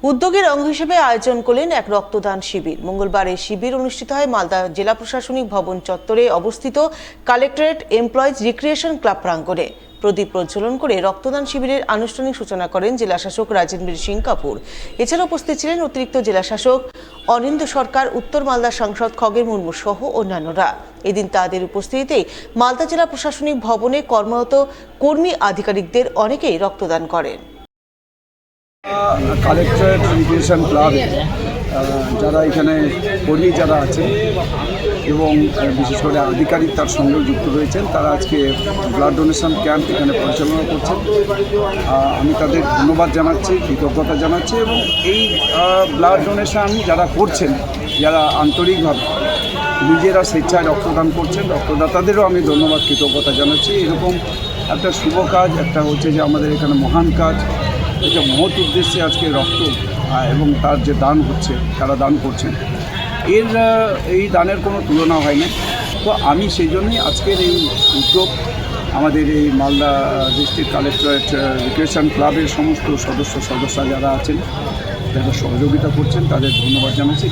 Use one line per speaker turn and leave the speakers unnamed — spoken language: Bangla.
উদ্যোগের অঙ্গ হিসেবে আয়োজন করলেন এক রক্তদান শিবির। মঙ্গলবার এই শিবির অনুষ্ঠিত হয় মালদা জেলা প্রশাসনিক ভবন চত্বরে অবস্থিত কালেক্টরেট এমপ্লয়িজ রিক্রিয়েশন ক্লাব প্রাঙ্গণে। প্রদীপ প্রজ্বলন করে রক্তদান শিবিরের আনুষ্ঠানিক সূচনা করেন জেলা শাসক রাজেন্দ্র সিং কাপুর। এছাড়া উপস্থিত ছিলেন অতিরিক্ত জেলা শাসক অনিন্দ সরকার, উত্তর মালদা সাংসদ খগেন মুর্মু সহ অন্যান্যরা। এদিন তাদের উপস্থিতিতেই মালদা জেলা প্রশাসনিক ভবনে কর্মরত কর্মী আধিকারিকদের অনেকেই রক্তদান করেন।
কালেক্টরেট রিক্রিয়েশন ক্লাবে যারা এখানে কর্মী যারা আছে এবং বিশেষ করে আধিকারিক তার সঙ্গে যুক্ত রয়েছেন, তারা আজকে ব্লাড ডোনেশন ক্যাম্প এখানে পরিচালনা করছেন। আমি তাদের ধন্যবাদ জানাচ্ছি, কৃতজ্ঞতা জানাচ্ছি এবং এই ব্লাড ডোনেশন যারা করছেন, যারা আন্তরিকভাবে নিজেরা স্বেচ্ছায় রক্তদান করছেন, রক্তদাতাদেরও আমি ধন্যবাদ কৃতজ্ঞতা জানাচ্ছি। এরকম একটা শুভ কাজ, একটা হচ্ছে যে আমাদের এখানে মহান কাজ, এটা মহৎ উদ্দেশ্যে আজকে রক্ত এবং তার যে দান হচ্ছে, তারা দান করছেন, এই দানের কোনো তুলনা হয় না। তো আমি সেই জন্যই আজকের এই উদ্যোগ আমাদের এই মালদা ডিস্ট্রিক্ট কালেক্টরেট রিক্রিয়েশন ক্লাবের সমস্ত সদস্যরা যারা আছেন, যারা সহযোগিতা করছেন, তাদের ধন্যবাদ জানাচ্ছি।